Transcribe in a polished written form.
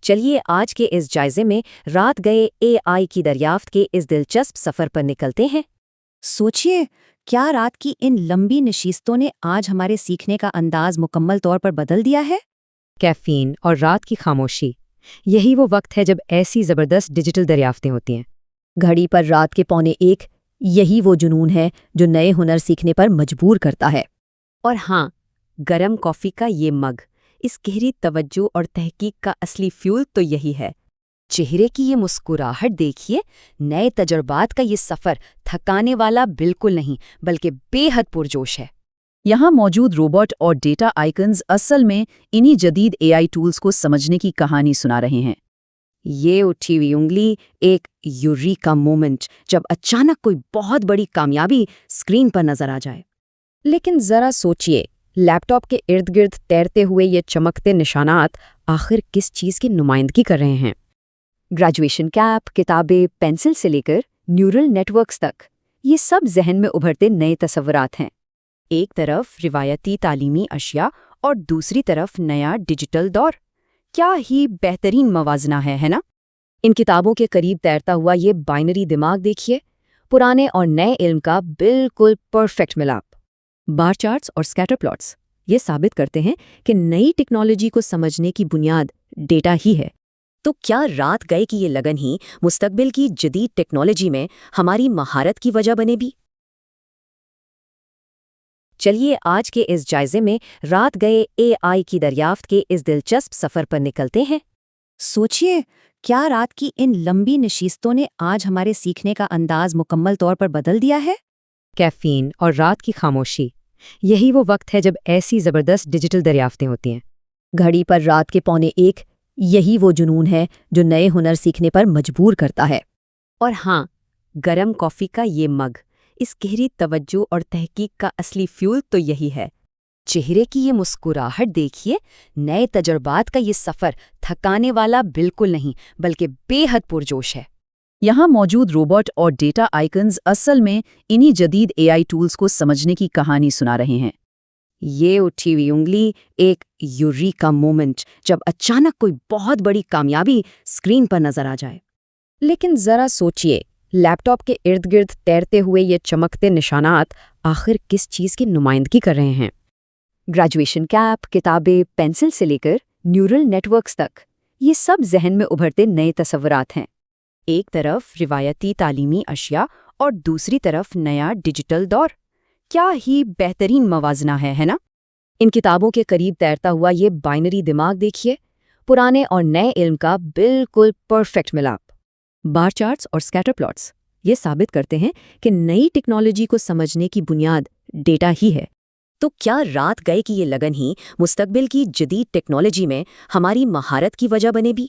چلیے آج کے اس جائزے میں رات گئے اے آئی کی دریافت کے اس دلچسپ سفر پر نکلتے ہیں۔ سوچئے، کیا رات کی ان لمبی نشستوں نے آج ہمارے سیکھنے کا انداز مکمل طور پر بدل دیا ہے؟ کیفین اور رات کی خاموشی، یہی وہ وقت ہے جب ایسی زبردست ڈیجیٹل دریافتیں ہوتی ہیں۔ گھڑی پر رات کے 1:15، یہی وہ جنون ہے جو نئے ہنر سیکھنے پر مجبور کرتا ہے۔ اور ہاں، گرم کافی کا یہ مگ، اس گہری توجہ اور تحقیق کا اصلی فیول تو یہی ہے۔ چہرے کی یہ مسکراہٹ دیکھیے، نئے تجربات کا یہ سفر تھکانے والا بالکل نہیں بلکہ بے حد پرجوش ہے۔ یہاں موجود روبوٹ اور ڈیٹا آئیکنز اصل میں انہی جدید اے آئی ٹولز کو سمجھنے کی کہانی سنا رہے ہیں۔ یہ اٹھی ہوئی انگلی، ایک یوریکا مومنٹ، جب اچانک کوئی بہت بڑی کامیابی اسکرین پر نظر آ جائے۔ لیکن ذرا سوچئے، لیپ ٹاپ کے ارد گرد تیرتے ہوئے یہ چمکتے نشانات آخر کس چیز کی نمائندگی کر رہے ہیں؟ گریجویشن کیپ، کتابیں، پینسل سے لے کر نیورل نیٹ ورکس تک، یہ سب ذہن میں ابھرتے نئے تصورات ہیں۔ ایک طرف روایتی تعلیمی اشیاء اور دوسری طرف نیا ڈیجیٹل دور۔ کیا ہی بہترین موازنہ ہے نا؟ ان کتابوں کے قریب تیرتا ہوا یہ بائنری دماغ دیکھیے، پرانے اور نئے علم کا بالکل پرفیکٹ ملاپ۔ بار چارٹس اور سکیٹر پلاٹس یہ ثابت کرتے ہیں کہ نئی ٹیکنالوجی کو سمجھنے کی بنیاد ڈیٹا ہی ہے۔ تو کیا رات گئے کی یہ لگن ہی مستقبل کی جدید ٹیکنالوجی میں ہماری مہارت کی وجہ بنے بھی؟ چلیے آج کے اس جائزے میں رات گئے اے آئی کی دریافت کے اس دلچسپ سفر پر نکلتے ہیں۔ سوچئے، کیا رات کی ان لمبی نشستوں نے آج ہمارے سیکھنے کا انداز مکمل طور پر بدل دیا ہے؟ کیفین اور رات کی خاموشی، یہی وہ وقت ہے جب ایسی زبردست ڈیجیٹل دریافتیں ہوتی ہیں۔ گھڑی پر رات کے 1:15، یہی وہ جنون ہے جو نئے ہنر سیکھنے پر مجبور کرتا ہے۔ اور ہاں، گرم کافی کا یہ مگ، اس گہری توجہ اور تحقیق کا اصلی فیول تو یہی ہے۔ چہرے کی یہ مسکراہٹ دیکھیے، نئے تجربات کا یہ سفر تھکانے والا بالکل نہیں بلکہ بے حد پرجوش ہے۔ یہاں موجود روبوٹ اور ڈیٹا آئیکنز اصل میں انہی جدید اے آئی ٹولز کو سمجھنے کی کہانی سنا رہے ہیں۔ یہ اٹھی ہوئی انگلی، ایک یوریکا مومنٹ، جب اچانک کوئی بہت بڑی کامیابی اسکرین پر نظر آ جائے۔ لیکن ذرا سوچئے، لیپ ٹاپ کے ارد گرد تیرتے ہوئے یہ چمکتے نشانات آخر کس چیز کی نمائندگی کر رہے ہیں؟ گریجویشن کیپ، کتابیں، پینسل سے لے کر نیورل نیٹ ورکس تک، یہ سب ذہن میں ابھرتے نئے تصورات ہیں۔ ایک طرف روایتی تعلیمی اشیاء اور دوسری طرف نیا ڈیجیٹل دور۔ کیا ہی بہترین موازنہ ہے نا؟ ان کتابوں کے قریب تیرتا ہوا یہ بائنری دماغ دیکھیے، پرانے اور نئے علم کا بالکل پرفیکٹ ملاپ۔ بار چارٹس اور سکیٹر پلاٹس یہ ثابت کرتے ہیں کہ نئی ٹیکنالوجی کو سمجھنے کی بنیاد ڈیٹا ہی ہے۔ تو کیا رات گئے کی یہ لگن ہی مستقبل کی جدید ٹیکنالوجی میں ہماری مہارت کی وجہ بنے بھی؟